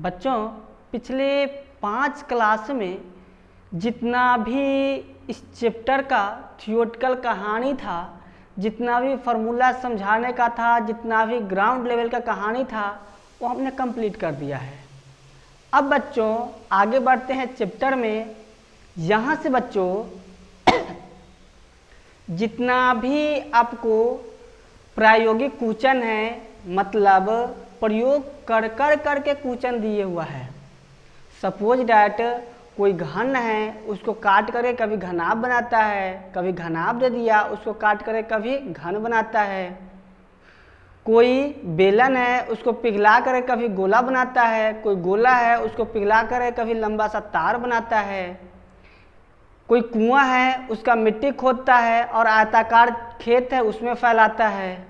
बच्चों, पिछले 5 क्लास में जितना भी इस चैप्टर का थियोरेटिकल कहानी था, जितना भी फार्मूला समझाने का था, जितना भी ग्राउंड लेवल का कहानी था, वो हमने कंप्लीट कर दिया है। अब बच्चों आगे बढ़ते हैं चैप्टर में। यहाँ से बच्चों जितना भी आपको प्रायोगिक क्वेश्चन है, मतलब प्रयोग कर के क्वेश्चन दिए हुआ है। सपोज डैट कोई घन है, उसको काट करके कभी घनाभ बनाता है, कभी घनाभ दे दिया उसको काट करके कभी घन बनाता है। कोई बेलन है, उसको पिघला कर कभी गोला बनाता है, कोई गोला है उसको पिघला कर कभी लंबा सा तार बनाता है। कोई कुआं है, उसका मिट्टी खोदता है और आयताकार खेत है उसमें फैलाता है।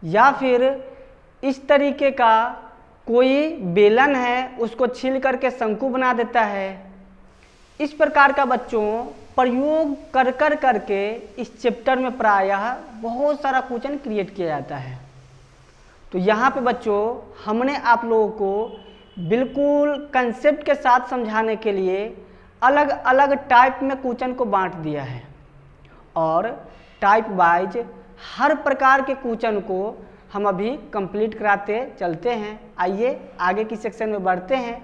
या फिर इस तरीके का कोई बेलन है, उसको छील करके शंकु बना देता है। इस प्रकार का बच्चों प्रयोग कर करके इस चैप्टर में प्रायः बहुत सारा क्वेश्चन क्रिएट किया जाता है। तो यहाँ पे बच्चों हमने आप लोगों को बिल्कुल कंसेप्ट के साथ समझाने के लिए अलग अलग टाइप में क्वेश्चन को बांट दिया है और टाइप वाइज हर प्रकार के क्वेश्चन को हम अभी कंप्लीट कराते चलते हैं। आइए आगे की सेक्शन में बढ़ते हैं।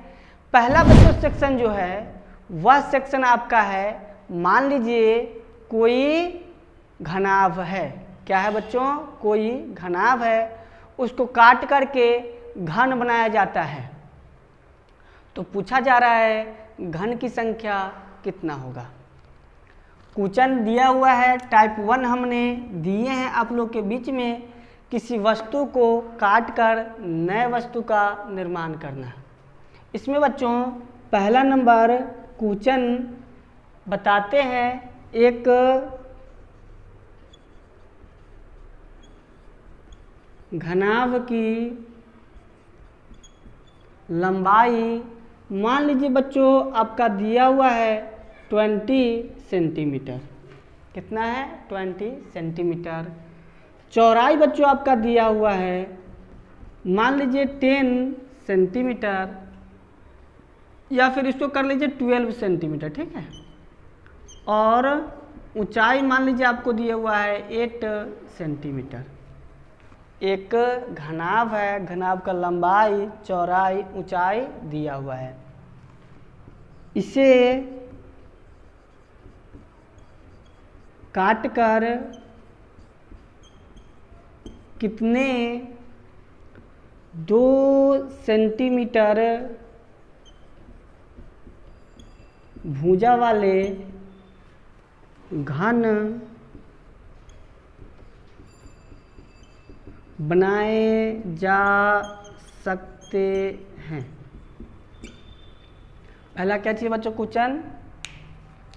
पहला बच्चों सेक्शन जो है वह सेक्शन आपका है, मान लीजिए कोई घनाभ है। क्या है बच्चों? कोई घनाभ है, उसको काट करके घन बनाया जाता है। तो पूछा जा रहा है घन की संख्या कितना होगा। क्वेश्चन दिया हुआ है, टाइप 1 हमने दिए हैं आप लोग के बीच में, किसी वस्तु को काट कर नए वस्तु का निर्माण करना। इसमें बच्चों पहला नंबर क्वेश्चन बताते हैं, एक घनाभ की लंबाई मान लीजिए बच्चों आपका दिया हुआ है 20 सेंटीमीटर। कितना है? 20 सेंटीमीटर। चौड़ाई बच्चों आपका दिया हुआ है मान लीजिए 10 सेंटीमीटर, या फिर इसको कर लीजिए 12 सेंटीमीटर, ठीक है। और ऊंचाई मान लीजिए आपको दिया हुआ है 8 सेंटीमीटर। एक घनाभ है, घनाभ का लंबाई, चौड़ाई, ऊंचाई दिया हुआ है। इसे काटकर कितने 2 सेंटीमीटर भुजा वाले घन बनाए जा सकते हैं। पहला क्या चाहिए बच्चों? क्वेश्चन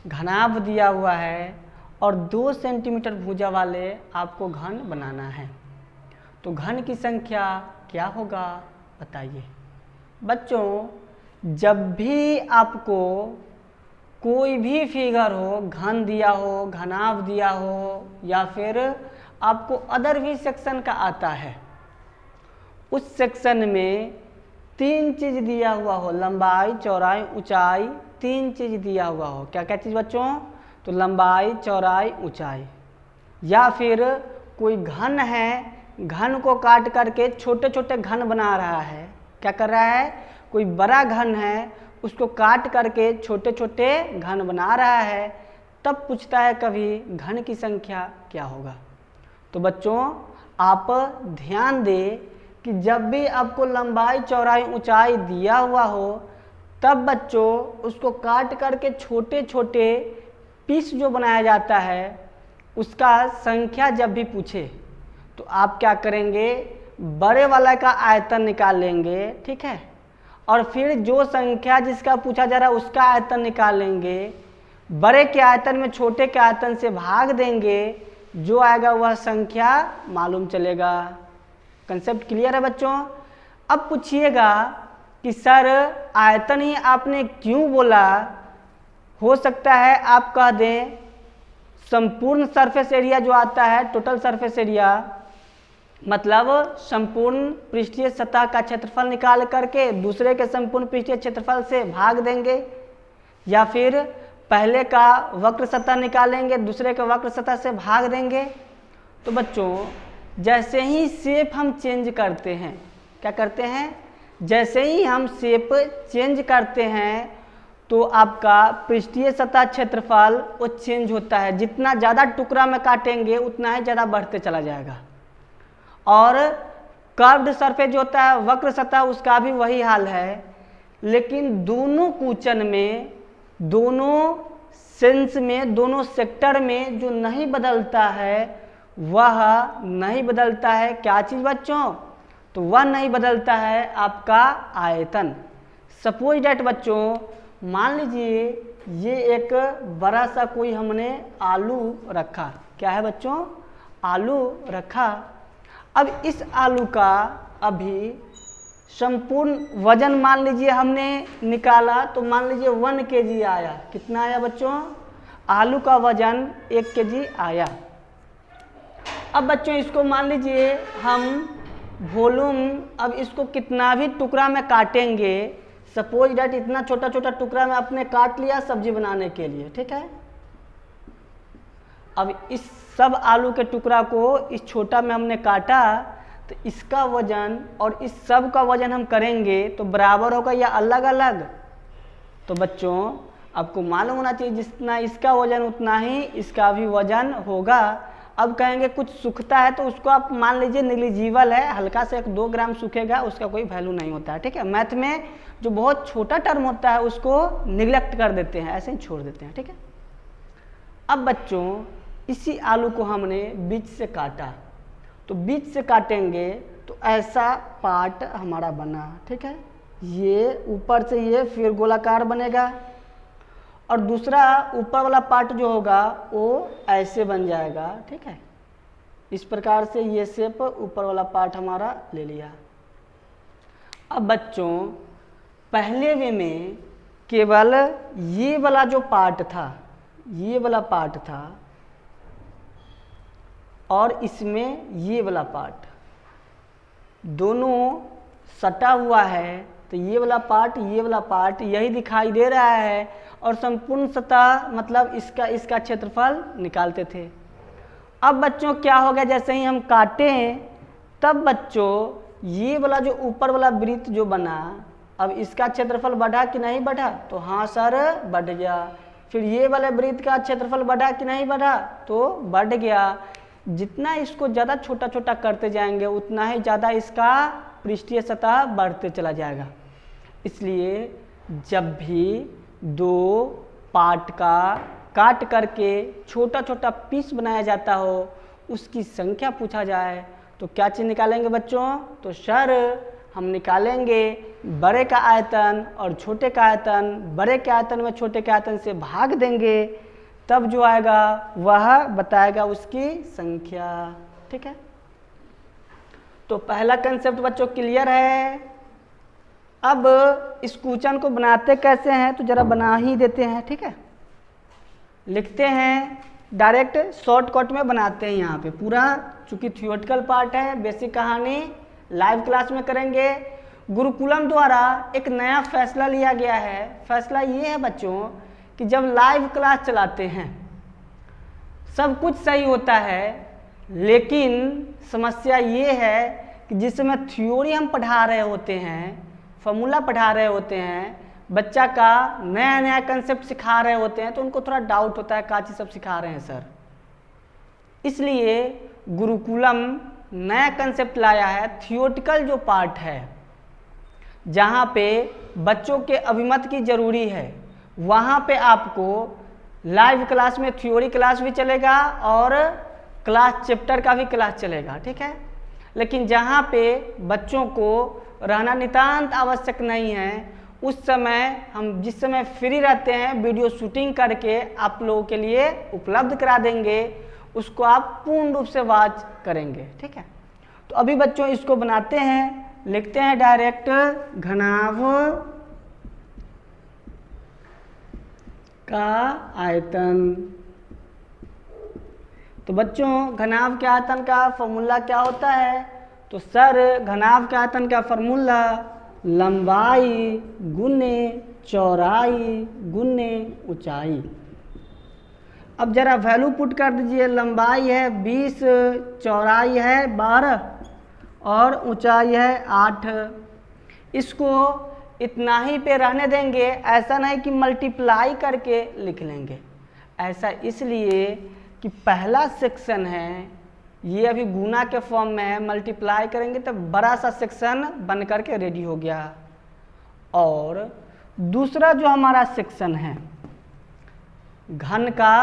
घनाभ दिया हुआ है और 2 सेंटीमीटर भुजा वाले आपको घन बनाना है। तो घन की संख्या क्या होगा बताइए। बच्चों जब भी आपको कोई भी फिगर हो, घन दिया हो, घनाभ दिया हो, या फिर आपको अदर भी सेक्शन का आता है, उस सेक्शन में 3 चीज दिया हुआ हो, लंबाई, चौड़ाई, ऊंचाई, 3 चीज दिया हुआ हो। क्या क्या चीज बच्चों? तो लंबाई, चौड़ाई, ऊंचाई। या फिर कोई घन है, घन को काट करके छोटे छोटे घन बना रहा है। क्या कर रहा है? कोई बड़ा घन है, उसको काट करके छोटे छोटे घन बना रहा है। तब पूछता है कभी घन की संख्या क्या होगा। तो बच्चों आप ध्यान दें कि जब भी आपको लंबाई, चौड़ाई, ऊंचाई दिया हुआ हो, तब बच्चों उसको काट करके छोटे छोटे पीस जो बनाया जाता है, उसका संख्या जब भी पूछे तो आप क्या करेंगे? बड़े वाला का आयतन निकाल लेंगे, ठीक है। और फिर जो संख्या जिसका पूछा जा रहा है उसका आयतन निकाल लेंगे, बड़े के आयतन में छोटे के आयतन से भाग देंगे, जो आएगा वह संख्या मालूम चलेगा। कंसेप्ट क्लियर है बच्चों? अब पूछिएगा कि सर आयतन ही आपने क्यों बोला? हो सकता है आप कह दें संपूर्ण सरफेस एरिया जो आता है, टोटल सरफेस एरिया, मतलब संपूर्ण पृष्ठीय सतह का क्षेत्रफल निकाल करके दूसरे के संपूर्ण पृष्ठीय क्षेत्रफल से भाग देंगे, या फिर पहले का वक्र सतह निकालेंगे दूसरे के वक्र सतह से भाग देंगे। तो बच्चों जैसे ही शेप हम चेंज करते हैं, क्या करते हैं, जैसे ही हम शेप चेंज करते हैं तो आपका पृष्ठीय सतह क्षेत्रफल वो चेंज होता है। जितना ज़्यादा टुकड़ा में काटेंगे उतना ही ज़्यादा बढ़ते चला जाएगा। और कर्व्ड सरफेस जो होता है वक्र सतह, उसका भी वही हाल है। लेकिन दोनों कूचन में, दोनों सेंस में, दोनों सेक्टर में जो नहीं बदलता है वह नहीं बदलता है क्या चीज़ बच्चों, तो वह नहीं बदलता है आपका आयतन। सपोज डैट बच्चों, मान लीजिए ये एक बड़ा सा कोई हमने आलू रखा, क्या है बच्चों, आलू रखा। अब इस आलू का अभी संपूर्ण वजन मान लीजिए हमने निकाला तो मान लीजिए 1 kg आया। कितना आया बच्चों, आलू का वजन 1 kg आया। अब बच्चों इसको मान लीजिए हम वॉल्यूम, अब इसको कितना भी टुकड़ा में काटेंगे, सपोज डैट इतना छोटा छोटा टुकड़ा में आपने काट लिया सब्जी बनाने के लिए, ठीक है। अब इस सब आलू के टुकड़ा को इस छोटा में हमने काटा, तो इसका वजन और इस सब का वजन हम करेंगे तो बराबर होगा या अलग अलग। तो बच्चों आपको मालूम होना चाहिए जितना इसका वजन उतना ही इसका भी वजन होगा। अब कहेंगे कुछ सूखता है तो उसको आप मान लीजिए निग्लिजिबल है, हल्का से 1-2 ग्राम सूखेगा, उसका कोई वैल्यू नहीं होता है, ठीक है। मैथ में जो बहुत छोटा टर्म होता है उसको निग्लेक्ट कर देते हैं, ऐसे ही छोड़ देते हैं, ठीक है। अब बच्चों इसी आलू को हमने बीच से काटा, तो बीच से काटेंगे तो ऐसा पार्ट हमारा बना, ठीक है। ये ऊपर से ये फिर गोलाकार बनेगा और दूसरा ऊपर वाला पार्ट जो होगा वो ऐसे बन जाएगा, ठीक है। इस प्रकार से ये शेप ऊपर वाला पार्ट हमारा ले लिया। अब बच्चों पहले वे में केवल ये वाला जो पार्ट था, ये वाला पार्ट था, और इसमें ये वाला पार्ट दोनों सटा हुआ है, तो ये वाला पार्ट, ये वाला पार्ट यही दिखाई दे रहा है, और संपूर्ण सतह मतलब इसका क्षेत्रफल निकालते थे। अब बच्चों क्या हो गया, जैसे ही हम काटे तब बच्चों ये वाला जो ऊपर वाला वृत्त जो बना, अब इसका क्षेत्रफल बढ़ा कि नहीं बढ़ा, तो हाँ सर बढ़ गया। फिर ये वाले वृत्त का क्षेत्रफल बढ़ा कि नहीं बढ़ा, तो बढ़ गया। जितना इसको ज़्यादा छोटा छोटा करते जाएंगे उतना ही ज़्यादा इसका पृष्ठीय सतह बढ़ते चला जाएगा। इसलिए जब भी दो पार्ट का काट करके छोटा छोटा पीस बनाया जाता हो, उसकी संख्या पूछा जाए तो क्या चीज़ निकालेंगे बच्चों, तो सर हम निकालेंगे बड़े का आयतन और छोटे का आयतन, बड़े के आयतन में छोटे के आयतन से भाग देंगे, तब जो आएगा वह बताएगा उसकी संख्या, ठीक है। तो पहला कंसेप्ट बच्चों क्लियर है। अब इस क्वेश्चन को बनाते कैसे हैं तो जरा बना ही देते हैं, ठीक है। लिखते हैं, डायरेक्ट शॉर्टकट में बनाते हैं यहाँ पे पूरा, चूंकि थियोरेटिकल पार्ट है, बेसिक कहानी लाइव क्लास में करेंगे। गुरुकुलम द्वारा एक नया फैसला लिया गया है। फैसला ये है बच्चों कि जब लाइव क्लास चलाते हैं सब कुछ सही होता है, लेकिन समस्या ये है कि जिस समय थ्योरी हम पढ़ा रहे होते हैं, फॉर्मूला पढ़ा रहे होते हैं, बच्चा का नया नया कंसेप्ट सिखा रहे होते हैं, तो उनको थोड़ा डाउट होता है क्या चीज़ सब सिखा रहे हैं सर। इसलिए गुरुकुलम नया कंसेप्ट लाया है, थियोरेटिकल जो पार्ट है जहाँ पे बच्चों के अभिमत की जरूरी है, वहाँ पे आपको लाइव क्लास में थ्योरी क्लास भी चलेगा और क्लास चैप्टर का भी क्लास चलेगा, ठीक है। लेकिन जहाँ पे बच्चों को रहना नितांत आवश्यक नहीं है, उस समय हम जिस समय फ्री रहते हैं वीडियो शूटिंग करके आप लोगों के लिए उपलब्ध करा देंगे, उसको आप पूर्ण रूप से वॉच करेंगे, ठीक है। तो अभी बच्चों इसको बनाते हैं, लिखते हैं डायरेक्ट घनाभ का आयतन तो बच्चों घनाभ के आयतन का फॉर्मूला क्या होता है? तो सर घनाभ के आयतन का फॉर्मूला लंबाई गुने चौड़ाई गुने ऊंचाई। अब जरा वैल्यू पुट कर दीजिए। लंबाई है 20, चौड़ाई है 12 और ऊंचाई है 8। इसको इतना ही पे रहने देंगे, ऐसा नहीं कि मल्टीप्लाई करके लिख लेंगे। ऐसा इसलिए कि पहला सेक्शन है ये अभी गुना के फॉर्म में है, मल्टीप्लाई करेंगे तो बड़ा सा सेक्शन बन करके रेडी हो गया। और दूसरा जो हमारा सेक्शन है घन का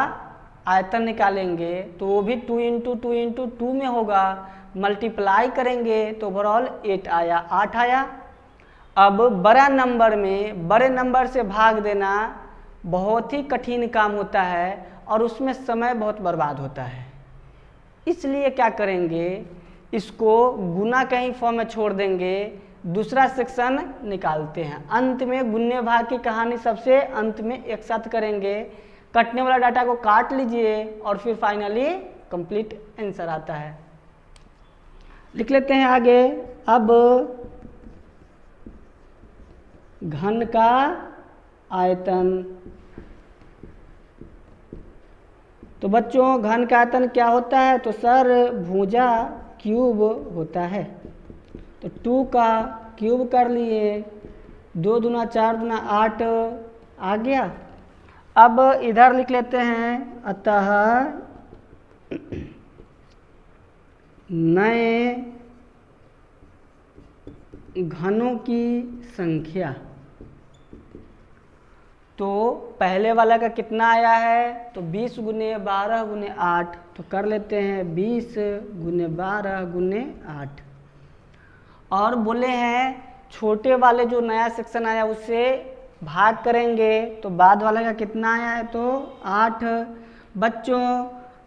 आयतन निकालेंगे तो वो भी 2 × 2 × 2 में होगा। मल्टीप्लाई करेंगे तो ओवरऑल 8 आया, 8 आया। अब बड़ा नंबर में बड़े नंबर से भाग देना बहुत ही कठिन काम होता है और उसमें समय बहुत बर्बाद होता है। इसलिए क्या करेंगे, इसको गुना के ही फॉर्म में छोड़ देंगे, दूसरा सेक्शन निकालते हैं। अंत में गुने भाग की कहानी सबसे अंत में एक साथ करेंगे। कटने वाला डाटा को काट लीजिए और फिर फाइनली कंप्लीट आंसर आता है। लिख लेते हैं आगे। अब घन का आयतन, तो बच्चों घन का आयतन क्या होता है? तो सर भुजा क्यूब होता है। तो 2 का क्यूब कर लिए, 2 दूना 4 दूना 8 आ गया। अब इधर लिख लेते हैं अतः नए घनों की संख्या। तो पहले वाला का कितना आया है? तो 20 × 12 × 8, तो कर लेते हैं 20 × 12 × 8। और बोले हैं छोटे वाले जो नया सेक्शन आया उससे भाग करेंगे तो बाद वाले का कितना आया है? तो 8। बच्चों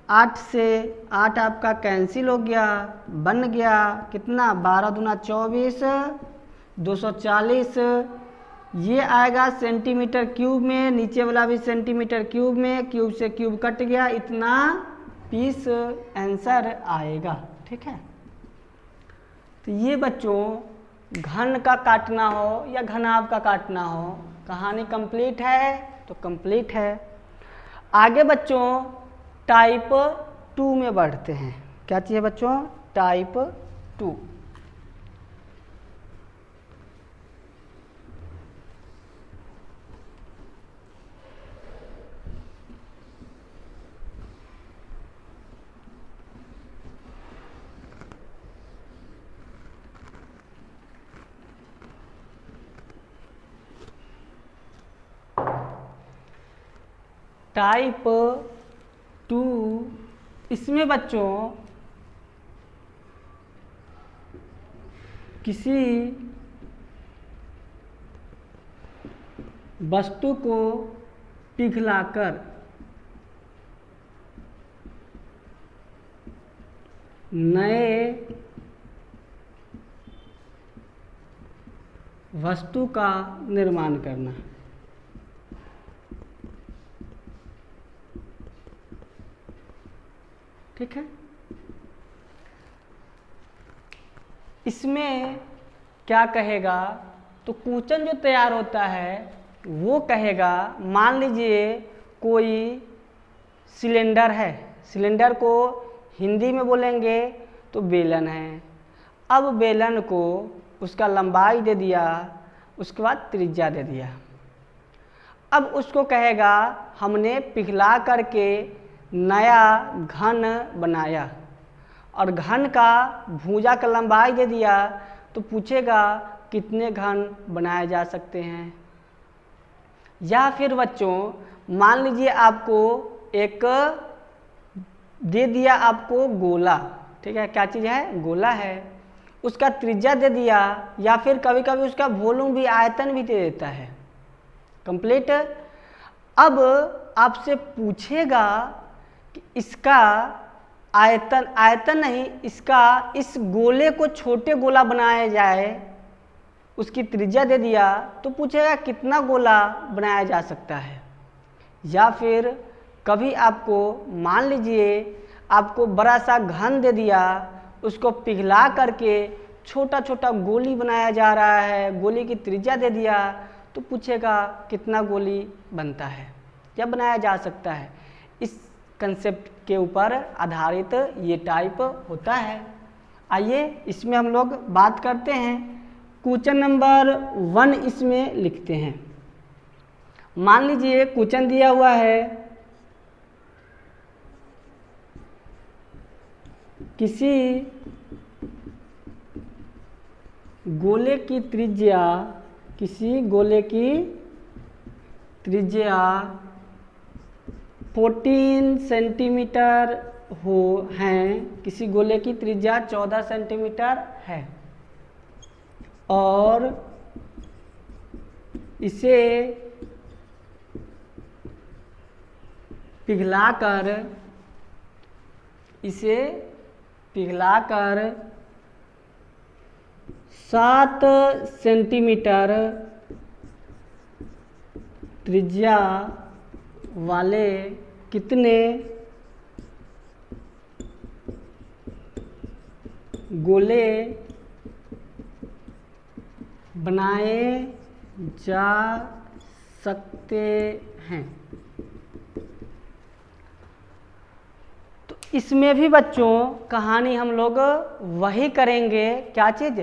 8 से 8 आपका कैंसिल हो गया, बन गया कितना? 12 दूना 24, 240। ये आएगा सेंटीमीटर क्यूब में, नीचे वाला भी सेंटीमीटर क्यूब में, क्यूब से क्यूब कट गया, इतना पीस आंसर आएगा। ठीक है, तो ये बच्चों घन का काटना हो या घनाभ का काटना हो, कहानी कंप्लीट है। तो कंप्लीट है। आगे बच्चों टाइप 2 में बढ़ते हैं। क्या चाहिए बच्चों? टाइप 2। टाइप 2, इसमें बच्चों किसी वस्तु को पिघलाकर नए वस्तु का निर्माण करना। ठीक है, इसमें क्या कहेगा? तो कुचन जो तैयार होता है वो कहेगा, मान लीजिए कोई सिलेंडर है, सिलेंडर को हिंदी में बोलेंगे तो बेलन है। अब बेलन को उसका लंबाई दे दिया, उसके बाद त्रिज्या दे दिया। अब उसको कहेगा हमने पिघला करके नया घन बनाया और घन का भुजा का लंबाई दे दिया, तो पूछेगा कितने घन बनाए जा सकते हैं। या फिर बच्चों मान लीजिए आपको एक दे दिया आपको गोला, ठीक है, क्या चीज़ है? गोला है, उसका त्रिज्या दे दिया, या फिर कभी कभी उसका वॉल्यूम भी, आयतन भी दे देता है। कंप्लीट। अब आपसे पूछेगा कि इसका आयतन, आयतन नहीं, इसका इस गोले को छोटे गोला बनाया जाए, उसकी त्रिज्या दे दिया, तो पूछेगा कितना गोला बनाया जा सकता है। या फिर कभी आपको मान लीजिए आपको बड़ा सा घन दे दिया, उसको पिघला करके छोटा छोटा गोली बनाया जा रहा है, गोली की त्रिज्या दे दिया, तो पूछेगा कितना गोली बनता है या बनाया जा सकता है। इस कंसेप्ट के ऊपर आधारित ये टाइप होता है। आइए इसमें हम लोग बात करते हैं। क्वेश्चन नंबर 1 इसमें लिखते हैं। मान लीजिए क्वेश्चन दिया हुआ है, किसी गोले की त्रिज्या 14 सेंटीमीटर किसी गोले की त्रिज्या 14 सेंटीमीटर है और इसे पिघलाकर 7 सेंटीमीटर त्रिज्या वाले कितने गोले बनाए जा सकते हैं। तो इसमें भी बच्चों कहानी हम लोग वही करेंगे, क्या चीज़।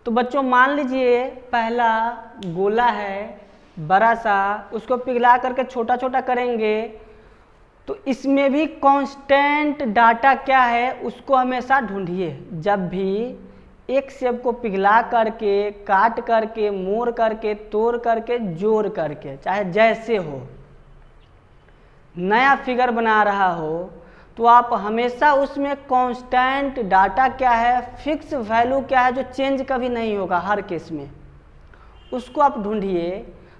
तो बच्चों मान लीजिए पहला गोला है बड़ा सा, उसको पिघला करके छोटा छोटा करेंगे, तो इसमें भी कांस्टेंट डाटा क्या है उसको हमेशा ढूंढिए। जब भी एक सेब को पिघला करके, काट करके, मोड़ करके, तोड़ करके, जोड़ करके, चाहे जैसे हो, नया फिगर बना रहा हो, तो आप हमेशा उसमें कांस्टेंट डाटा क्या है, फिक्स वैल्यू क्या है जो चेंज कभी नहीं होगा हर केस में, उसको आप ढूंढिए।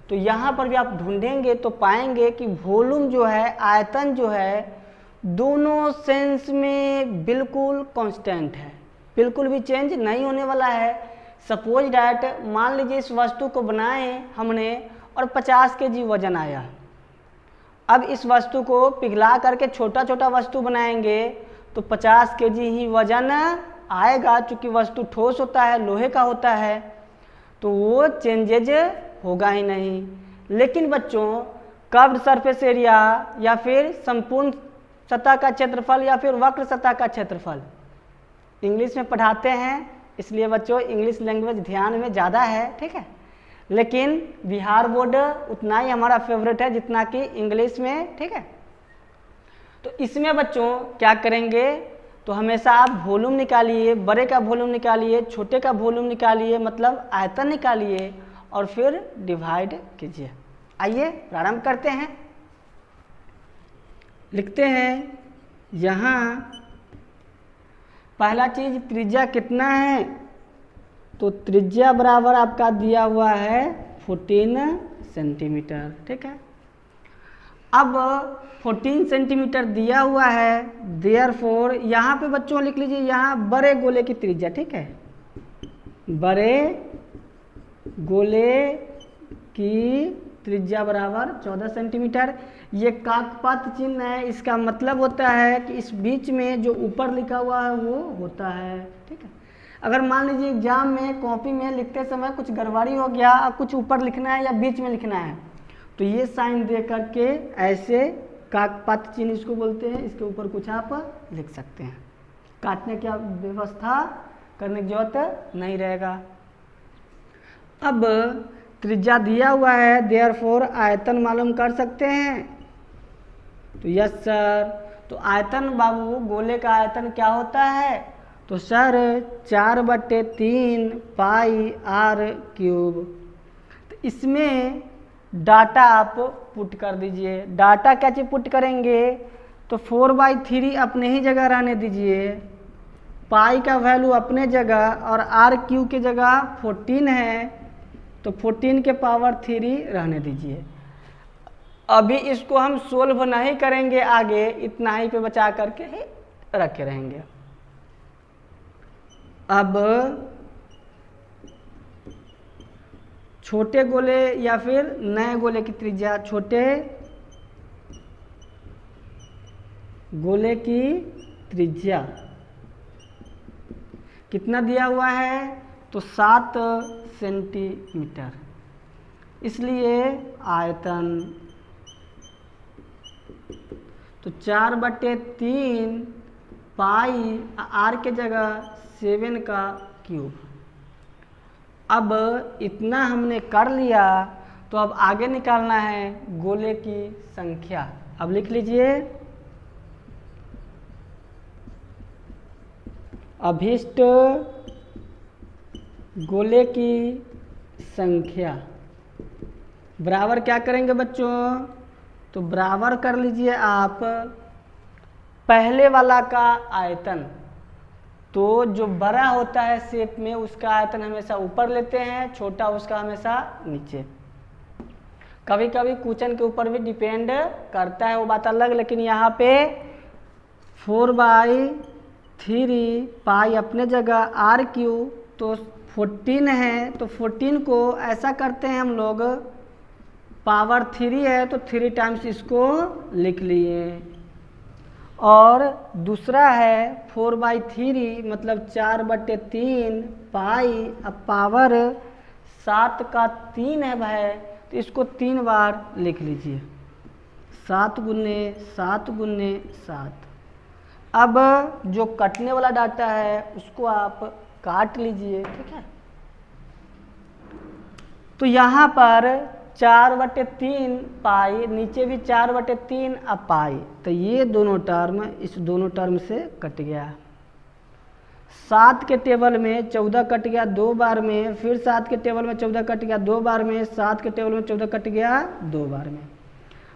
तो यहाँ पर भी आप ढूंढेंगे तो पाएंगे कि वॉल्यूम जो है, आयतन जो है, दोनों सेंस में बिल्कुल कांस्टेंट है, बिल्कुल भी चेंज नहीं होने वाला है। सपोज डैट मान लीजिए इस वस्तु को बनाए हमने और 50 kg वजन आया। अब इस वस्तु को पिघला करके छोटा छोटा वस्तु बनाएंगे तो 50 kg ही वजन आएगा, चूँकि वस्तु ठोस होता है, लोहे का होता है, तो वो चेंजेज होगा ही नहीं। लेकिन बच्चों कर्व्ड सरफेस एरिया या फिर संपूर्ण सतह का क्षेत्रफल या फिर वक्र सतह का क्षेत्रफल इंग्लिश में पढ़ाते हैं, इसलिए बच्चों इंग्लिश लैंग्वेज ध्यान में ज़्यादा है, ठीक है। लेकिन बिहार बोर्ड उतना ही हमारा फेवरेट है जितना कि इंग्लिश में, ठीक है। तो इसमें बच्चों क्या करेंगे, तो हमेशा आप वॉल्यूम निकालिए, बड़े का वॉल्यूम निकालिए, छोटे का वॉल्यूम निकालिए, मतलब आयतन निकालिए और फिर डिवाइड कीजिए। आइए प्रारंभ करते हैं। लिखते हैं यहाँ पहला चीज त्रिज्या कितना है, तो त्रिज्या बराबर आपका दिया हुआ है 14 सेंटीमीटर, ठीक है। अब 14 सेंटीमीटर दिया हुआ है, देयरफॉर यहाँ पे बच्चों लिख लीजिए, यहाँ बड़े गोले की त्रिज्या, ठीक है, बड़े गोले की त्रिज्या बराबर 14 सेंटीमीटर। ये काकपात चिन्ह है, इसका मतलब होता है कि इस बीच में जो ऊपर लिखा हुआ है वो होता है, ठीक है। अगर मान लीजिए एग्जाम में कॉपी में लिखते समय कुछ गड़बड़ी हो गया, कुछ ऊपर लिखना है या बीच में लिखना है, तो ये साइन दे करके ऐसे काकपात चिन्ह इसको बोलते हैं, इसके ऊपर कुछ आप लिख सकते हैं, काटने की व्यवस्था करने की जरूरत नहीं रहेगा। अब त्रिज्या दिया हुआ है, देयरफॉर आयतन मालूम कर सकते हैं, तो यस सर। तो आयतन बाबू, गोले का आयतन क्या होता है, तो सर 4/3 पाई r क्यूब। तो इसमें डाटा आप पुट कर दीजिए। डाटा क्या चीज़ पुट करेंगे, तो 4/3 अपने ही जगह रहने दीजिए, पाई का वैल्यू अपने जगह और r क्यू की जगह 14 है, तो 14 के पावर 3 रहने दीजिए। अभी इसको हम सोल्व नहीं करेंगे आगे, इतना ही पे बचा करके ही रखे रहेंगे। अब छोटे गोले या फिर नए गोले की त्रिज्या, छोटे गोले की त्रिज्या कितना दिया हुआ है, तो 7 सेंटीमीटर। इसलिए आयतन तो 4/3 पाई आर के जगह 7 का क्यूब। अब इतना हमने कर लिया, तो अब आगे निकालना है गोले की संख्या। अब लिख लीजिए, अभीष्ट गोले की संख्या बराबर क्या करेंगे बच्चों, तो बराबर कर लीजिए आप पहले वाला का आयतन। तो जो बड़ा होता है शेप में उसका आयतन हमेशा ऊपर लेते हैं, छोटा उसका हमेशा नीचे। कभी कभी क्वेश्चन के ऊपर भी डिपेंड करता है, वो बात अलग। लेकिन यहाँ पे 4/3 पाई अपने जगह आर क्यूब, तो 14 है, तो 14 को ऐसा करते हैं हम लोग, पावर 3 है तो 3 टाइम्स इसको लिख लिए। और दूसरा है 4/3 मतलब 4/3 पाई, अब पावर 7 का 3 है भाई, तो इसको 3 बार लिख लीजिए, 7 गुने 7 गुने 7। अब जो कटने वाला डाटा है उसको आप काट लीजिए, ठीक है। तो यहाँ पर 4/3 पाई, नीचे भी 4/3 अब पाई, तो ये दोनों टर्म इस दोनों टर्म से कट गया। 7 के टेबल में 14 कट गया 2 बार में, फिर 7 के टेबल में 14 कट गया 2 बार में, 7 के टेबल में 14 कट गया 2 बार में।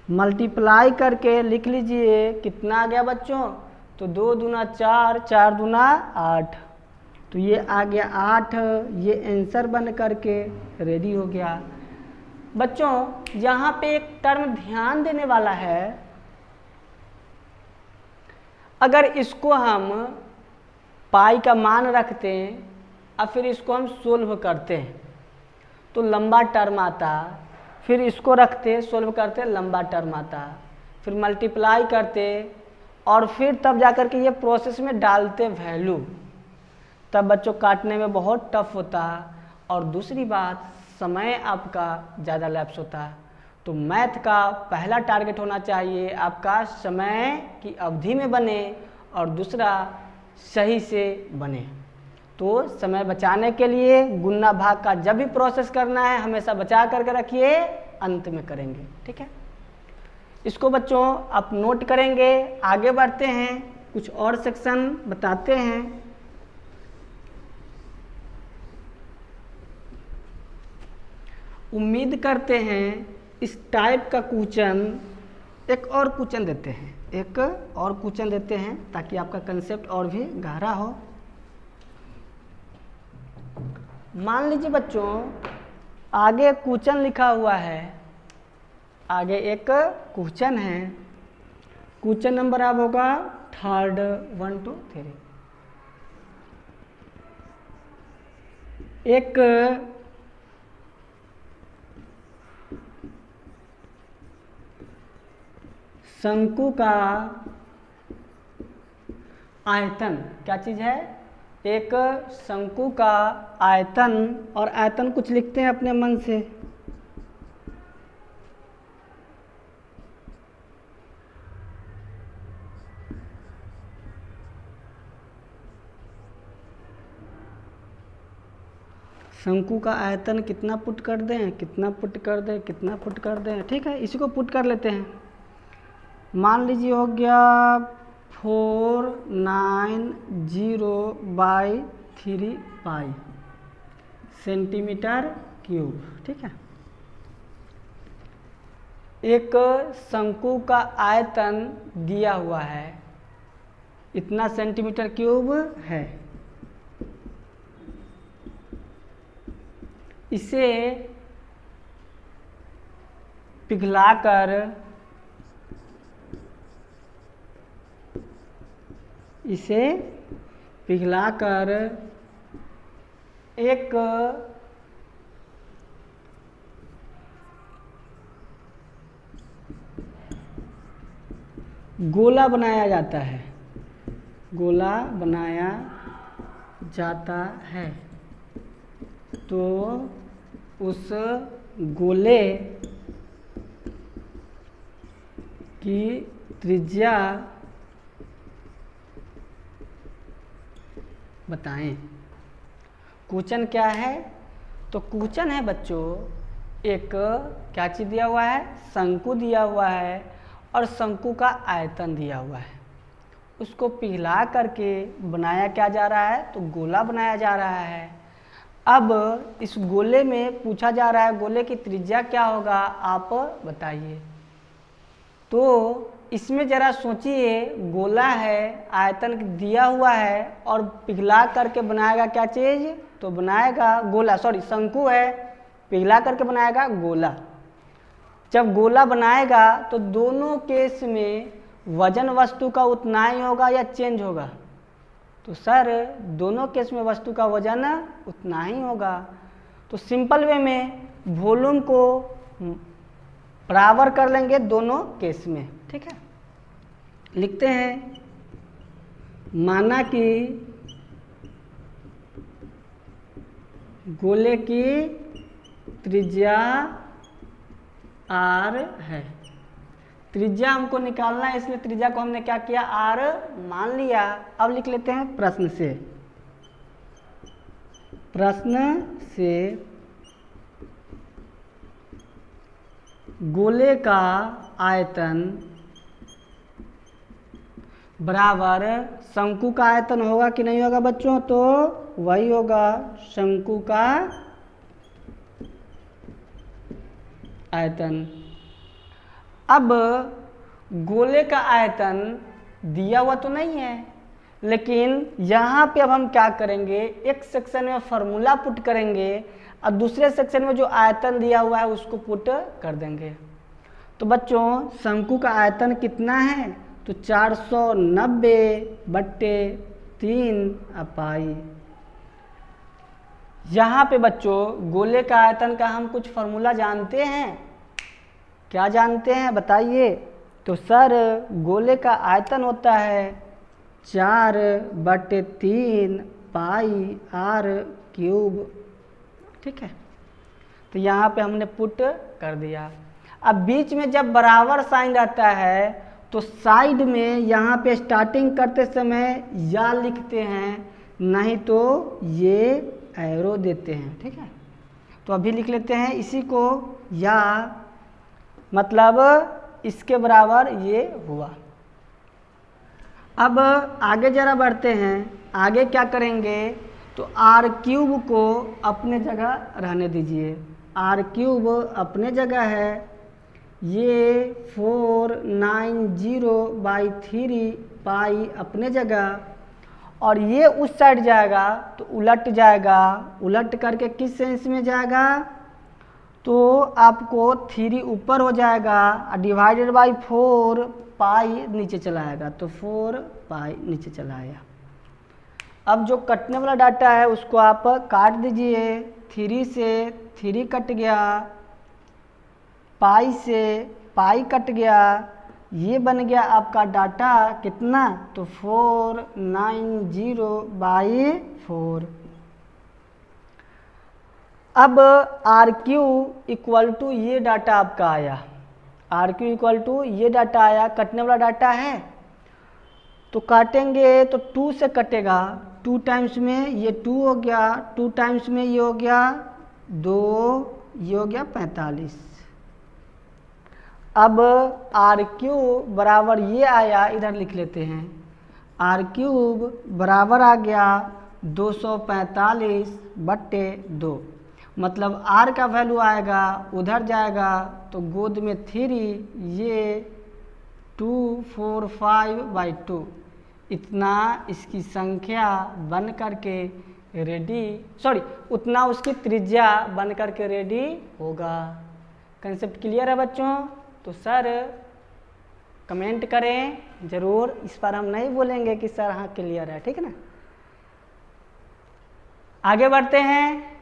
मल्टीप्लाई करके लिख लीजिए कितना आ गया बच्चों, तो 2 दूना 4, 4 दूना 8, तो ये आ गया 8। ये आंसर बन करके रेडी हो गया। बच्चों यहाँ पे एक टर्म ध्यान देने वाला है, अगर इसको हम पाई का मान रखते हैं और फिर इसको हम सोल्व करते हैं तो लंबा टर्म आता, फिर इसको रखते सोल्व करते लंबा टर्म आता, फिर मल्टीप्लाई करते और फिर तब जाकर के ये प्रोसेस में डालते वैल्यू, तब बच्चों काटने में बहुत टफ होता है। और दूसरी बात, समय आपका ज़्यादा लैप्स होता है। तो मैथ का पहला टारगेट होना चाहिए आपका समय की अवधि में बने और दूसरा सही से बने। तो समय बचाने के लिए गुणा भाग का जब भी प्रोसेस करना है हमेशा बचा करके रखिए, अंत में करेंगे, ठीक है। इसको बच्चों आप नोट करेंगे। आगे बढ़ते हैं, कुछ और सेक्शन बताते हैं। उम्मीद करते हैं इस टाइप का क्वेश्चन एक और क्वेश्चन देते हैं, एक और क्वेश्चन देते हैं ताकि आपका कंसेप्ट और भी गहरा हो। मान लीजिए बच्चों आगे क्वेश्चन लिखा हुआ है, आगे एक क्वेश्चन है, क्वेश्चन नंबर अब होगा 3rd 1 2 3। एक शंकु का आयतन, क्या चीज़ है, एक शंकु का आयतन, और आयतन कुछ लिखते हैं अपने मन से, शंकु का आयतन कितना पुट कर दें, कितना पुट कर दें, कितना पुट कर दें, ठीक है। इसी को पुट कर लेते हैं। मान लीजिए हो गया 490/3 पाई सेंटीमीटर क्यूब, ठीक है। एक शंकु का आयतन दिया हुआ है, इतना सेंटीमीटर क्यूब है। इसे पिघलाकर एक गोला बनाया जाता है, गोला बनाया जाता है, तो उस गोले की त्रिज्या बताएं। क्वेश्चन क्या है? तो क्वेश्चन है बच्चों, एक क्या चीज़ दिया हुआ है? शंकु दिया हुआ है और शंकु का आयतन दिया हुआ है। उसको पिघला करके बनाया क्या जा रहा है? तो गोला बनाया जा रहा है। अब इस गोले में पूछा जा रहा है गोले की त्रिज्या क्या होगा, आप बताइए। तो इसमें ज़रा सोचिए, गोला है, आयतन दिया हुआ है और पिघला करके बनाएगा क्या चीज़? तो बनाएगा गोला, सॉरी शंकु है, पिघला करके बनाएगा गोला। जब गोला बनाएगा तो दोनों केस में वजन वस्तु का उतना ही होगा या चेंज होगा? तो सर दोनों केस में वस्तु का वजन उतना ही होगा। तो सिंपल वे में वॉल्यूम को बराबर कर लेंगे दोनों केस में, ठीक है। लिखते हैं, माना कि गोले की त्रिज्या r है। त्रिज्या हमको निकालना है, इसलिए त्रिज्या को हमने क्या किया? r मान लिया। अब लिख लेते हैं प्रश्न से। प्रश्न से गोले का आयतन बराबर शंकु का आयतन होगा कि नहीं होगा बच्चों? तो वही होगा, शंकु का आयतन। अब गोले का आयतन दिया हुआ तो नहीं है, लेकिन यहाँ पे अब हम क्या करेंगे? एक सेक्शन में फॉर्मूला पुट करेंगे और दूसरे सेक्शन में जो आयतन दिया हुआ है उसको पुट कर देंगे। तो बच्चों शंकु का आयतन कितना है? तो 490/3 पाई। यहाँ पे बच्चों गोले का आयतन का हम कुछ फॉर्मूला जानते हैं। क्या जानते हैं बताइए? तो सर गोले का आयतन होता है 4/3 पाई r³, ठीक है। तो यहाँ पे हमने पुट कर दिया। अब बीच में जब बराबर साइन रहता है तो साइड में यहाँ पे स्टार्टिंग करते समय या लिखते हैं, नहीं तो ये एरो देते हैं, ठीक है। तो अभी लिख लेते हैं इसी को, या मतलब इसके बराबर ये हुआ। अब आगे जरा बढ़ते हैं। आगे क्या करेंगे? तो r³ को अपने जगह रहने दीजिए। r³ अपने जगह है, ये 490/3 पाई अपने जगह, और ये उस साइड जाएगा तो उलट जाएगा। उलट करके किस सेंस में जाएगा? तो आपको 3 ऊपर हो जाएगा और डिवाइडेड बाई 4 पाई नीचे चला आएगा, तो 4 पाई नीचे चला आया। अब जो कटने वाला डाटा है उसको आप काट दीजिए। 3 से 3 कट गया, पाई से पाई कट गया, ये बन गया आपका डाटा कितना? तो 490/4। अब r³ इक्वल टू ये डाटा आपका आया, r³ इक्वल टू ये डाटा आया, कटने वाला डाटा है। तो काटेंगे तो 2 से कटेगा, 2 टाइम्स में ये 2 हो गया, 2 टाइम्स में ये हो गया 2, ये हो गया 45। अब r³ बराबर ये आया, इधर लिख लेते हैं, r³ बराबर आ गया 245/2। मतलब r का वैल्यू आएगा, उधर जाएगा तो गोद में 3, ये 245/2। इतना इसकी संख्या बन करके रेडी, सॉरी उतना उसकी त्रिज्या बन करके रेडी होगा। कंसेप्ट क्लियर है बच्चों? तो सर कमेंट करें ज़रूर, इस पर हम नहीं बोलेंगे कि सर हाँ क्लियर है, ठीक है ना। आगे बढ़ते हैं।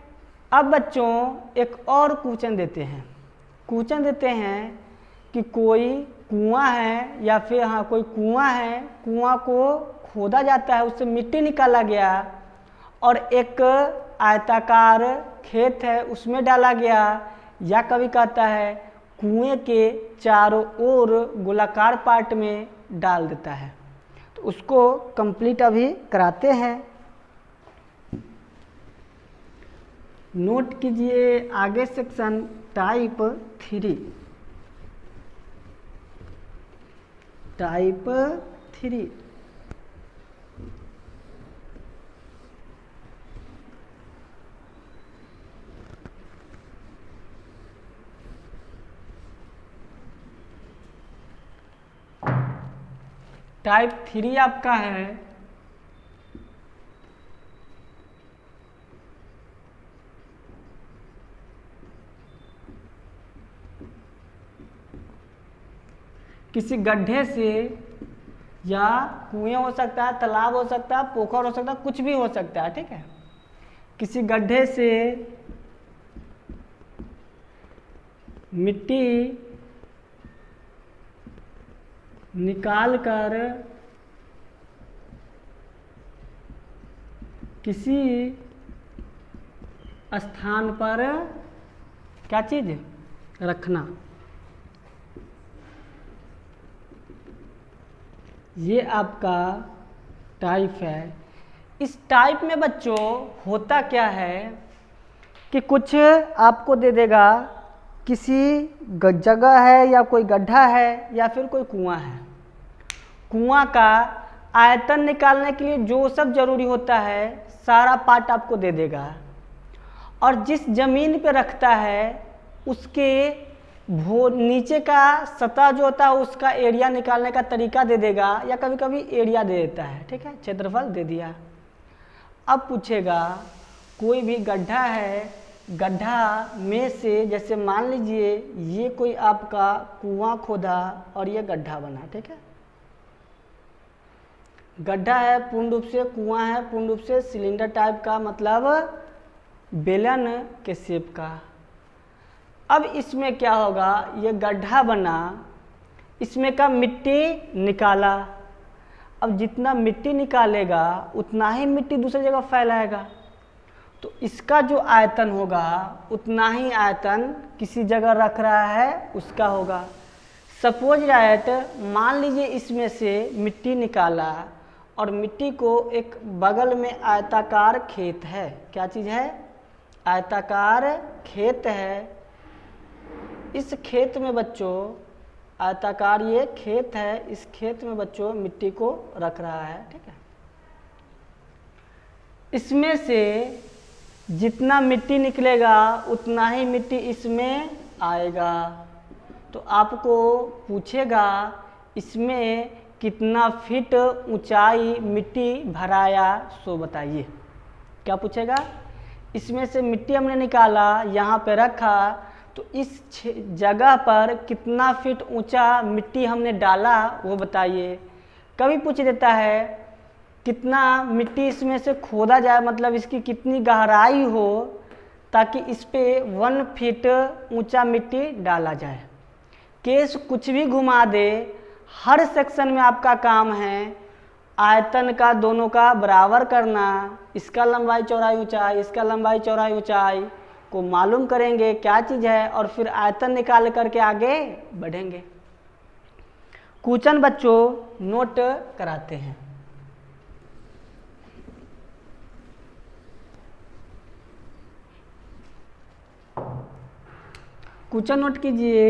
अब बच्चों एक और क्वेश्चन देते हैं। क्वेश्चन देते हैं कि कोई कुआं है या फिर हाँ कोई कुआं है, कुआं को खोदा जाता है, उससे मिट्टी निकाला गया और एक आयताकार खेत है उसमें डाला गया, या कभी कहता है कुएं के चारों ओर गोलाकार पार्ट में डाल देता है। तो उसको कंप्लीट अभी कराते हैं। नोट कीजिए आगे सेक्शन टाइप 3। टाइप 3 टाइप 3 आपका है किसी गड्ढे से, या कुएं हो सकता है, तालाब हो सकता है, पोखर हो सकता है, कुछ भी हो सकता है, ठीक है। किसी गड्ढे से मिट्टी निकाल कर किसी स्थान पर क्या चीज रखना, ये आपका टाइप है। इस टाइप में बच्चों होता क्या है कि कुछ आपको दे देगा, किसी जगह है या कोई गड्ढा है या फिर कोई कुआं है, कुआं का आयतन निकालने के लिए जो सब जरूरी होता है सारा पार्ट आपको दे देगा, और जिस जमीन पे रखता है उसके नीचे का सतह जो होता है उसका एरिया निकालने का तरीका दे देगा, या कभी कभी एरिया दे देता है, ठीक है, क्षेत्रफल दे दिया। अब पूछेगा कोई भी गड्ढा है, गड्ढा में से जैसे मान लीजिए ये कोई आपका कुआं खोदा और ये गड्ढा बना, ठीक है। गड्ढा है पूर्ण रूप से, कुआं है पूर्ण रूप से सिलेंडर टाइप का, मतलब बेलन के शेप का। अब इसमें क्या होगा, ये गड्ढा बना, इसमें का मिट्टी निकाला, अब जितना मिट्टी निकालेगा उतना ही मिट्टी दूसरी जगह फैलाएगा, तो इसका जो आयतन होगा उतना ही आयतन किसी जगह रख रहा है उसका होगा। सपोज दैट मान लीजिए इसमें से मिट्टी निकाला और मिट्टी को एक बगल में आयताकार खेत है, क्या चीज़ है, आयताकार खेत है। इस खेत में बच्चों आयताकार ये खेत है, इस खेत में बच्चों मिट्टी को रख रहा है, ठीक है। इसमें से जितना मिट्टी निकलेगा उतना ही मिट्टी इसमें आएगा, तो आपको पूछेगा इसमें कितना फीट ऊंचाई मिट्टी भराया सो बताइए। क्या पूछेगा, इसमें से मिट्टी हमने निकाला यहाँ पे रखा, तो इस जगह पर कितना फीट ऊंचा मिट्टी हमने डाला वो बताइए। कभी पूछ देता है कितना मिट्टी इसमें से खोदा जाए, मतलब इसकी कितनी गहराई हो ताकि इस पे 1 फीट ऊंचा मिट्टी डाला जाए। केस कुछ भी घुमा दे, हर सेक्शन में आपका काम है आयतन का दोनों का बराबर करना, इसका लंबाई चौड़ाई ऊंचाई, इसका लंबाई चौड़ाई ऊंचाई को मालूम करेंगे क्या चीज़ है, और फिर आयतन निकाल करके आगे बढ़ेंगे। क्वेश्चन बच्चों नोट कराते हैं। क्वेश्चन नोट कीजिए,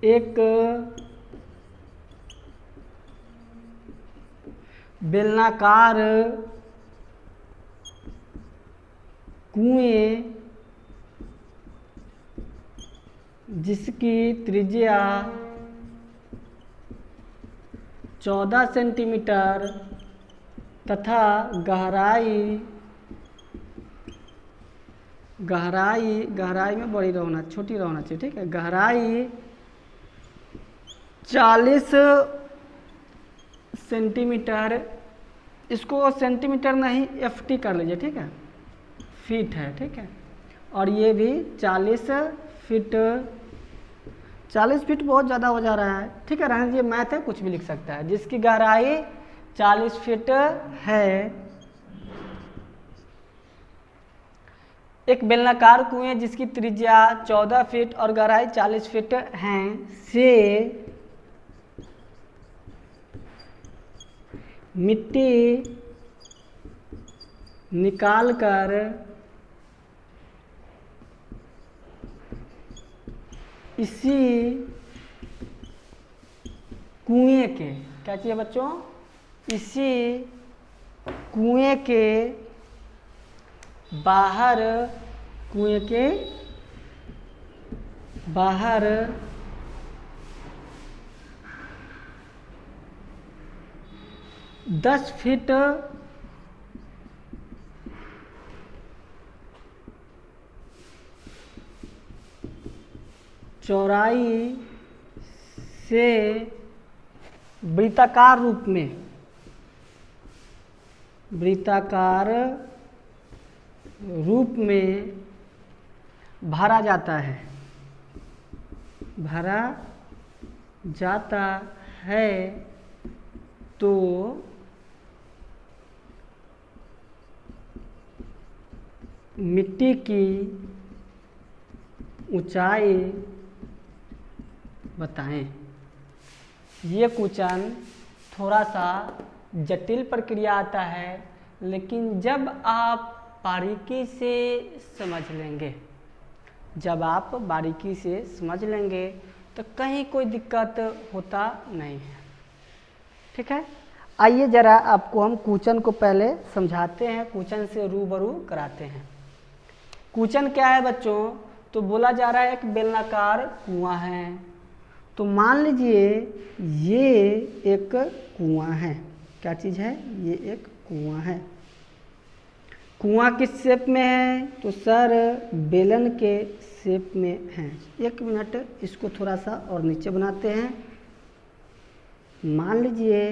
एक बेलनाकार कुएं जिसकी त्रिज्या 14 सेंटीमीटर तथा गहराई में बड़ी रहना, छोटी रहना चाहिए, ठीक है, गहराई 40 सेंटीमीटर, इसको सेंटीमीटर नहीं FT कर लीजिए, ठीक है, फीट है, ठीक है, और ये भी 40 फीट 40 फीट बहुत ज़्यादा हो जा रहा है, ठीक है, रहने दीजिए, मैथ है, कुछ भी लिख सकता है। जिसकी गहराई 40 फीट है, एक बेलनाकार कुएं जिसकी त्रिज्या 14 फीट और गहराई 40 फीट है से मिट्टी निकालकर इसी कुएं के, क्या चाहिए बच्चों, इसी कुएं के बाहर, कुएं के बाहर 10 फीट चौड़ाई से वृत्ताकार रूप में, वृत्ताकार रूप में भरा जाता है, भरा जाता है तो मिट्टी की ऊंचाई बताएं। ये क्वेश्चन थोड़ा सा जटिल प्रक्रिया आता है, लेकिन जब आप बारीकी से समझ लेंगे, जब आप बारीकी से समझ लेंगे तो कहीं कोई दिक्कत होता नहीं है, ठीक है। आइए जरा आपको हम क्वेश्चन को पहले समझाते हैं, क्वेश्चन से रूबरू कराते हैं। क्वेश्चन क्या है बच्चों, तो बोला जा रहा है एक बेलनाकार कुआं है, तो मान लीजिए ये एक कुआं है, क्या चीज़ है, ये एक कुआं है। कुआं किस शेप में है, तो सर बेलन के शेप में है। एक मिनट, इसको थोड़ा सा और नीचे बनाते हैं। मान लीजिए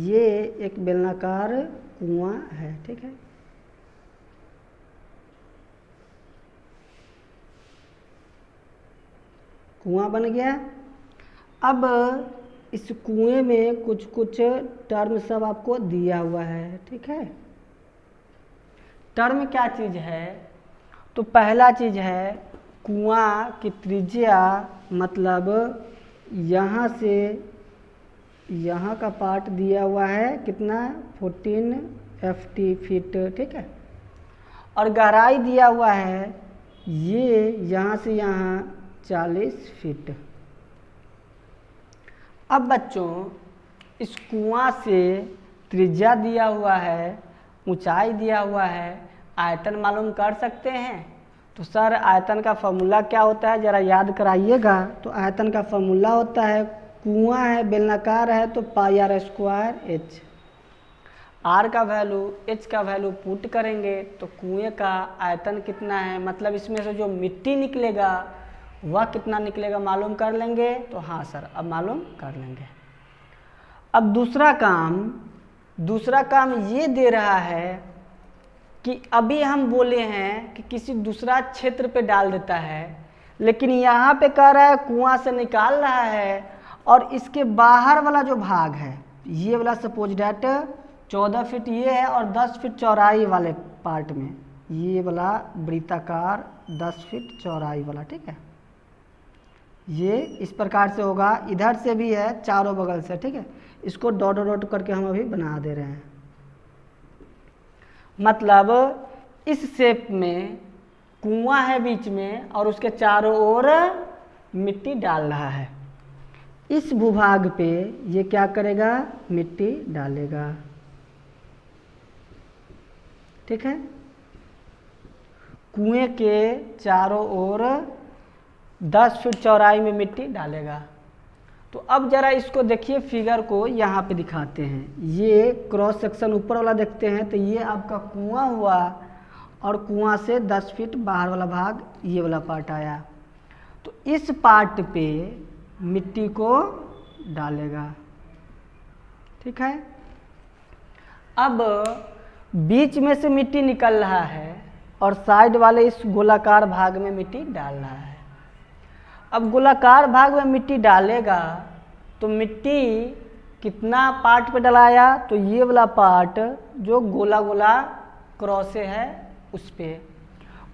ये एक बेलनाकार कुआं है, ठीक है। कुआं बन गया। अब इस कुएं में कुछ कुछ टर्म सब आपको दिया हुआ है, ठीक है। टर्म क्या चीज़ है, तो पहला चीज़ है कुआं की त्रिज्या, मतलब यहाँ से यहाँ का पार्ट दिया हुआ है कितना, 14 फीट, ठीक है। और गहराई दिया हुआ है ये यहाँ से यहाँ 40 फीट। अब बच्चों इस कुआं से त्रिज्या दिया हुआ है, ऊंचाई दिया हुआ है, आयतन मालूम कर सकते हैं। तो सर आयतन का फॉर्मूला क्या होता है, ज़रा याद कराइएगा। तो आयतन का फॉर्मूला होता है, कुआं है, बेलनाकार है, तो पाई आर स्क्वायर एच। आर का वैल्यू, एच का वैल्यू पुट करेंगे तो कुएं का आयतन कितना है, मतलब इसमें से जो मिट्टी निकलेगा वह कितना निकलेगा मालूम कर लेंगे। तो हाँ सर अब मालूम कर लेंगे। अब दूसरा काम ये दे रहा है कि अभी हम बोले हैं कि किसी दूसरा क्षेत्र पे डाल देता है, लेकिन यहाँ पे कह रहा है कुआं से निकाल रहा है और इसके बाहर वाला जो भाग है, ये वाला सपोज डैट 14 फीट ये है और 10 फीट चौड़ाई वाले पार्ट में ये वाला वृत्ताकार 10 फीट चौड़ाई वाला, ठीक है। ये इस प्रकार से होगा, इधर से भी है चारों बगल से, ठीक है। इसको डॉट डॉट करके हम अभी बना दे रहे हैं, मतलब इस शेप में कुआं है बीच में और उसके चारों ओर मिट्टी डाल रहा है। इस भूभाग पे ये क्या करेगा, मिट्टी डालेगा, ठीक है। कुएं के चारों ओर 10 फीट चौड़ाई में मिट्टी डालेगा। तो अब जरा इसको देखिए, फिगर को यहाँ पे दिखाते हैं। ये क्रॉस सेक्शन ऊपर वाला देखते हैं, तो ये आपका कुआं हुआ और कुआं से 10 फीट बाहर वाला भाग ये वाला पार्ट आया। तो इस पार्ट पे मिट्टी को डालेगा, ठीक है। अब बीच में से मिट्टी निकल रहा है और साइड वाले इस गोलाकार भाग में मिट्टी डाल रहा है। अब गोलाकार भाग में मिट्टी डालेगा तो मिट्टी कितना पार्ट पे डलाया, तो ये वाला पार्ट जो गोला गोला क्रॉस है उस पे।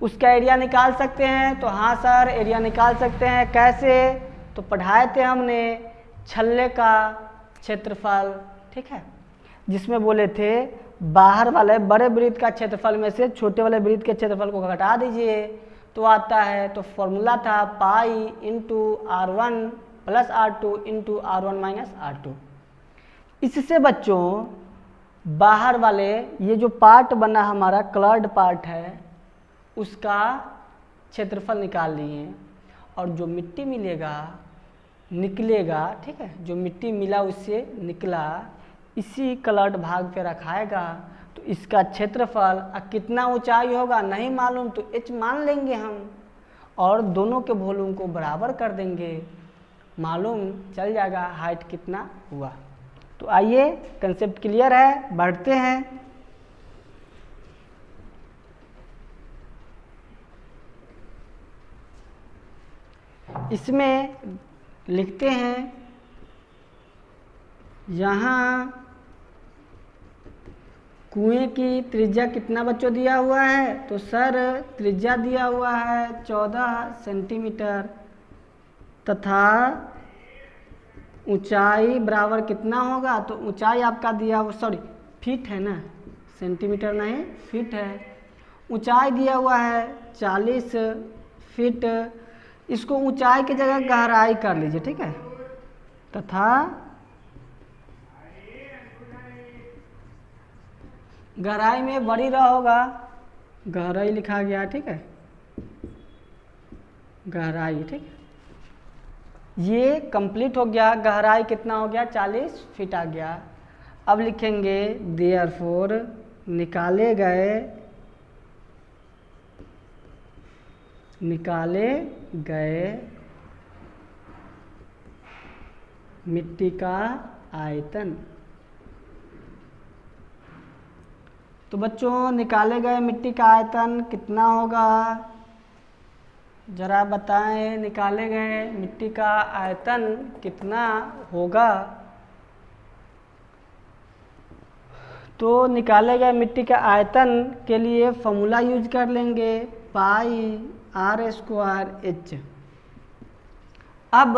उसका एरिया निकाल सकते हैं, तो हाँ सर एरिया निकाल सकते हैं। कैसे, तो पढ़ाए थे हमने छल्ले का क्षेत्रफल, ठीक है, जिसमें बोले थे बाहर वाले बड़े वृत्त का क्षेत्रफल में से छोटे वाले वृत्त के क्षेत्रफल को घटा दीजिए तो आता है। तो फॉर्मूला था pi into R1 plus R2 into R1 minus R2। इससे बच्चों बाहर वाले ये जो पार्ट बना हमारा कलर्ड पार्ट है उसका क्षेत्रफल निकाल लिए, और जो मिट्टी मिलेगा निकलेगा, ठीक है, जो मिट्टी मिला उससे निकला इसी कलर्ड भाग पे रखाएगा। तो इसका क्षेत्रफल कितना ऊंचाई होगा नहीं मालूम तो h मान लेंगे हम, और दोनों के वॉल्यूम को बराबर कर देंगे, मालूम चल जाएगा हाइट कितना हुआ। तो आइए कंसेप्ट क्लियर है, बढ़ते हैं। इसमें लिखते हैं यहाँ कुएं की त्रिज्या कितना बच्चों दिया हुआ है, तो सर त्रिज्या दिया हुआ है 14 सेंटीमीटर तथा ऊंचाई बराबर कितना होगा, तो ऊंचाई आपका दिया हुआ, सॉरी फीट है ना, सेंटीमीटर नहीं फीट है। ऊंचाई दिया हुआ है 40 फीट, इसको ऊंचाई की जगह गहराई कर लीजिए, ठीक है, तथा गहराई में बड़ी रहा होगा, गहराई लिखा गया, ठीक है, गहराई, ठीक है, ये कंप्लीट हो गया। गहराई कितना हो गया 40 फीट आ गया। अब लिखेंगे देयरफॉर निकाले गए मिट्टी का आयतन। तो बच्चों निकाले गए मिट्टी का आयतन कितना होगा, जरा बताएं, निकाले गए मिट्टी का आयतन कितना होगा। तो निकाले गए मिट्टी का आयतन के लिए फॉर्मूला यूज कर लेंगे पाई R²H। अब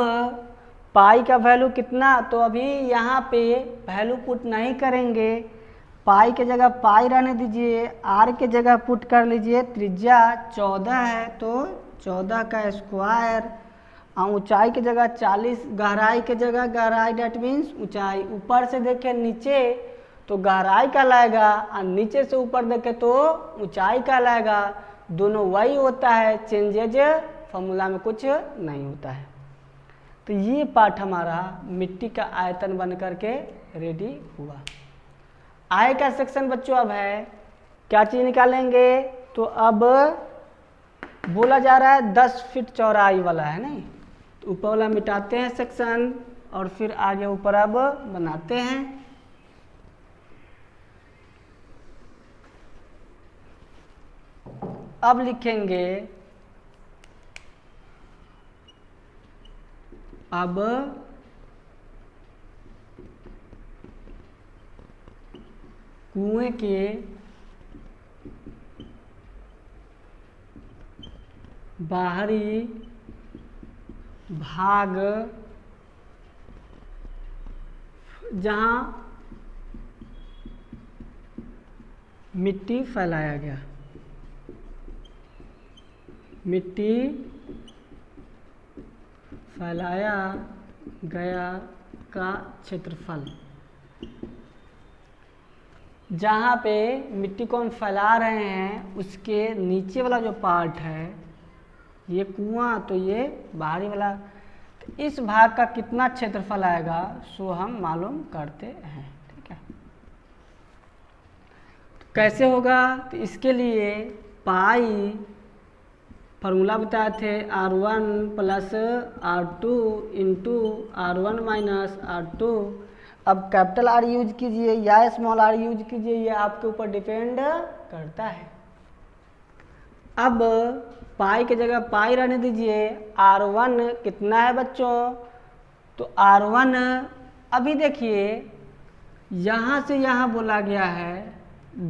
पाई का वैल्यू कितना, तो अभी यहाँ पे वैल्यू पुट नहीं करेंगे, पाई के जगह पाई रहने दीजिए, आर के जगह पुट कर लीजिए। त्रिज्या 14 है तो 14 का स्क्वायर, और ऊंचाई की जगह 40, गहराई के जगह गहराई, डेट मीन्स ऊंचाई। ऊपर से देखें नीचे तो गहराई कहलाएगा, और नीचे से ऊपर देखें तो ऊंचाई कहलाएगा। दोनों वही होता है, चेंजेज फॉर्मूला में कुछ नहीं होता है। तो ये पार्ट हमारा मिट्टी का आयतन बन करके रेडी हुआ। आय का सेक्शन बच्चों अब है, क्या चीज़ निकालेंगे, तो अब बोला जा रहा है 10 फीट चौड़ाई वाला है नहीं, तो ऊपर वाला मिटाते हैं सेक्शन और फिर आगे ऊपर अब बनाते हैं। अब लिखेंगे अब कुएं के बाहरी भाग जहां मिट्टी फैलाया गया, मिट्टी फैलाया गया का क्षेत्रफल, जहाँ पे मिट्टी को हम फैला रहे हैं उसके नीचे वाला जो पार्ट है ये कुआं, तो ये बाहरी वाला, तो इस भाग का कितना क्षेत्रफल आएगा सो हम मालूम करते हैं। ठीक है, तो कैसे होगा, तो इसके लिए पाई फार्मूला बताए थे R1 plus R2 into R1 minus R2। अब कैपिटल R यूज कीजिए या स्मॉल r यूज कीजिए, ये आपके ऊपर डिपेंड करता है। अब पाई की जगह पाई रहने दीजिए। R1 कितना है बच्चों? तो R1 अभी देखिए यहाँ से यहाँ बोला गया है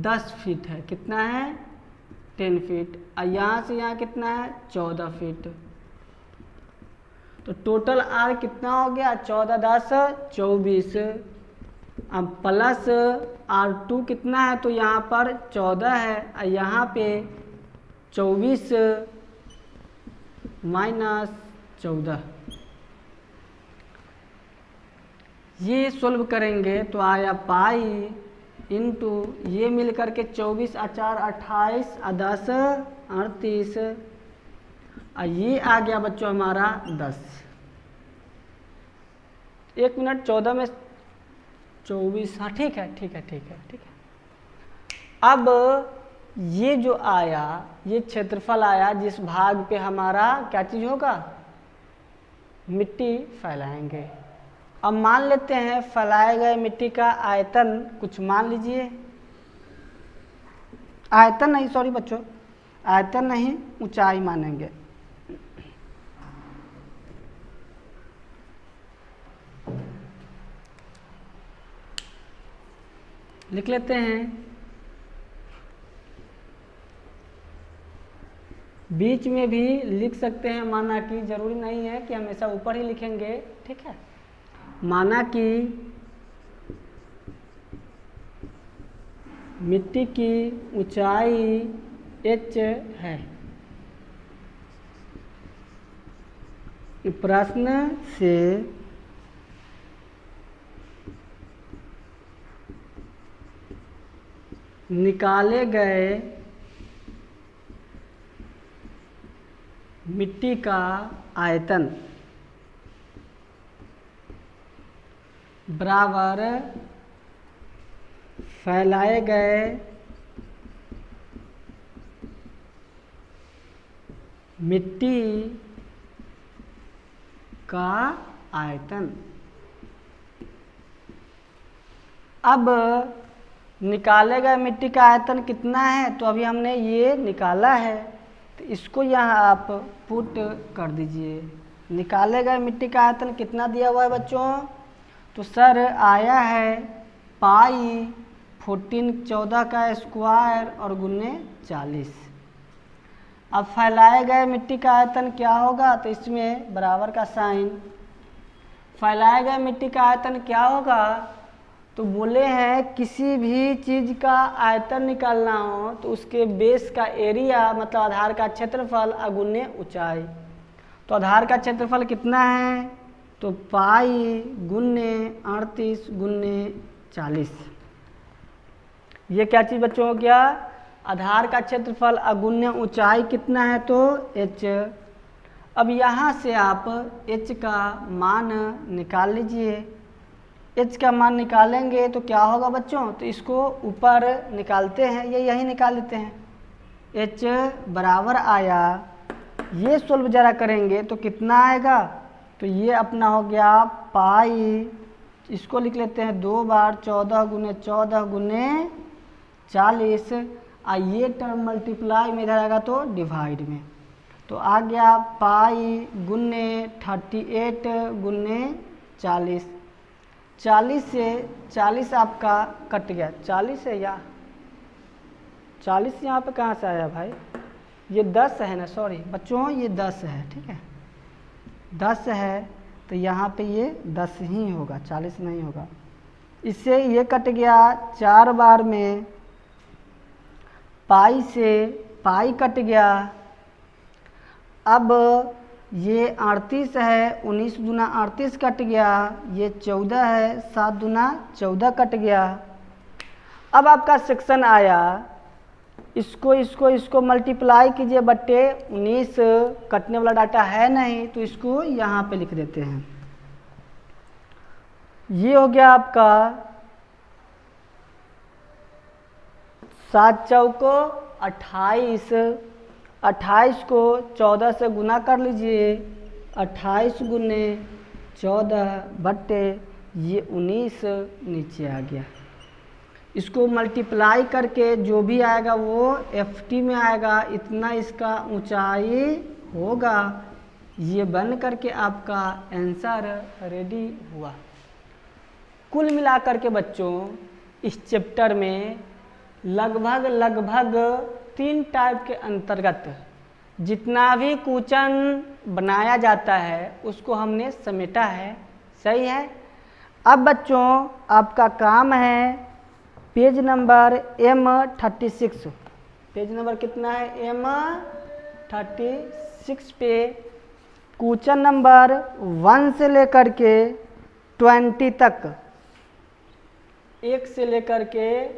10 फीट है। कितना है? 10 फीट। और यहाँ से यहाँ कितना है? 14 फीट। तो टोटल R कितना हो गया? 14 10 24। अब प्लस R2 कितना है? तो यहाँ पर 14 है और यहाँ पे 24 माइनस 14। ये सोल्व करेंगे तो आया पाई इंटू ये मिल करके 24 और 4 28 और 10 38 और ये आ गया बच्चों हमारा 10। 1 मिनट 14 में 24। हाँ ठीक है ठीक है ठीक है ठीक है। अब ये जो आया ये क्षेत्रफल आया जिस भाग पे हमारा क्या चीज़ होगा? मिट्टी फैलाएंगे। अब मान लेते हैं फैलाए गए मिट्टी का आयतन कुछ मान लीजिए। आयतन नहीं, सॉरी बच्चों, आयतन नहीं, ऊंचाई मानेंगे। लिख लेते हैं। बीच में भी लिख सकते हैं, माना कि जरूरी नहीं है कि हमेशा ऊपर ही लिखेंगे, ठीक है। माना कि मिट्टी की ऊंचाई h है। प्रश्न से निकाले गए मिट्टी का आयतन बराबर फैलाए गए मिट्टी का आयतन। अब निकाले गए मिट्टी का आयतन कितना है? तो अभी हमने ये निकाला है तो इसको यहाँ आप पुट कर दीजिए। निकाले गए मिट्टी का आयतन कितना दिया हुआ है बच्चों? तो सर आया है पाई 14 का स्क्वायर और गुने 40। अब फैलाए गए मिट्टी का आयतन क्या होगा? तो इसमें बराबर का साइन। फैलाए गए मिट्टी का आयतन क्या होगा? तो बोले हैं किसी भी चीज़ का आयतन निकालना हो तो उसके बेस का एरिया मतलब आधार का क्षेत्रफल गुने ऊंचाई। तो आधार का क्षेत्रफल कितना है? तो पाई गुने 38 गुने 40। ये क्या चीज़ बच्चों हो गया? आधार का क्षेत्रफल गुने ऊंचाई कितना है? तो h। अब यहाँ से आप h का मान निकाल लीजिए। h का मान निकालेंगे तो क्या होगा बच्चों? तो इसको ऊपर निकालते हैं, ये यही निकाल लेते हैं। h बराबर आया, ये सोल्व जरा करेंगे तो कितना आएगा? तो ये अपना हो गया पाई, इसको लिख लेते हैं 2 बार 14 गुने 14 गुने 40 और ये टर्म मल्टीप्लाई में इधर आएगा तो डिवाइड में। तो आ गया पाई गुने 38 गुने 40। 40 से 40 आपका कट गया। 40 है या 40 यहाँ पे कहाँ से आया भाई? ये 10 है ना, सॉरी बच्चों ये 10 है, ठीक है 10 है तो यहाँ पे ये 10 ही होगा, 40 नहीं होगा। इससे ये कट गया 4 बार में, पाई से पाई कट गया। अब ये 38 है, 19 दूना 38 कट गया। ये 14 है, 7 दूना 14 कट गया। अब आपका सेक्शन आया, इसको मल्टीप्लाई कीजिए बट्टे 19, कटने वाला डाटा है नहीं तो इसको यहाँ पे लिख देते हैं। ये हो गया आपका 7 चौको 28, 28 को 14 से गुना कर लीजिए। 28 गुने 14 बट्टे ये 19 नीचे आ गया। इसको मल्टीप्लाई करके जो भी आएगा वो FT में आएगा, इतना इसका ऊंचाई होगा। ये बन करके आपका आंसर रेडी हुआ। कुल मिलाकर के बच्चों इस चैप्टर में लगभग 3 टाइप के अंतर्गत जितना भी क्वेश्चन बनाया जाता है उसको हमने समेटा है। सही है। अब बच्चों आपका काम है page number M36, page number कितना है M36 पे क्वेश्चन नंबर 1 से लेकर के 20 तक, 1 से लेकर के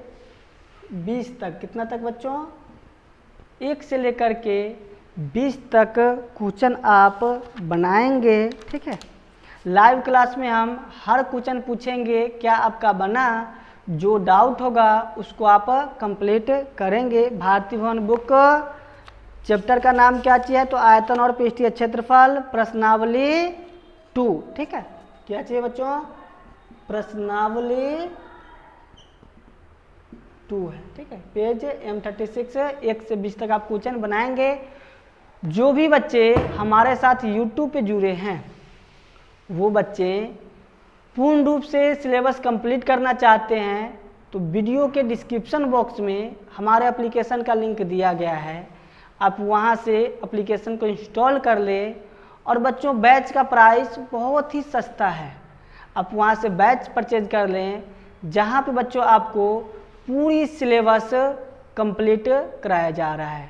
20 तक, कितना तक बच्चों 1 से लेकर के 20 तक क्वेश्चन आप बनाएंगे। ठीक है। लाइव क्लास में हम हर क्वेश्चन पूछेंगे, क्या आपका बना, जो डाउट होगा उसको आप कंप्लीट करेंगे। भारतीय भवन बुक चैप्टर का नाम क्या चाहिए, तो आयतन और पृष्ठीय क्षेत्रफल प्रश्नावली 2। ठीक है। क्या चाहिए बच्चों, प्रश्नावली 2 है। ठीक है। पेज M36 1 से 20 तक आप क्वेश्चन बनाएंगे। जो भी बच्चे हमारे साथ YouTube पे जुड़े हैं वो बच्चे पूर्ण रूप से सिलेबस कंप्लीट करना चाहते हैं तो वीडियो के डिस्क्रिप्शन बॉक्स में हमारे एप्लीकेशन का लिंक दिया गया है, आप वहां से एप्लीकेशन को इंस्टॉल कर लें। और बच्चों बैच का प्राइस बहुत ही सस्ता है, आप वहां से बैच परचेज कर लें जहां पे बच्चों आपको पूरी सिलेबस कंप्लीट कराया जा रहा है।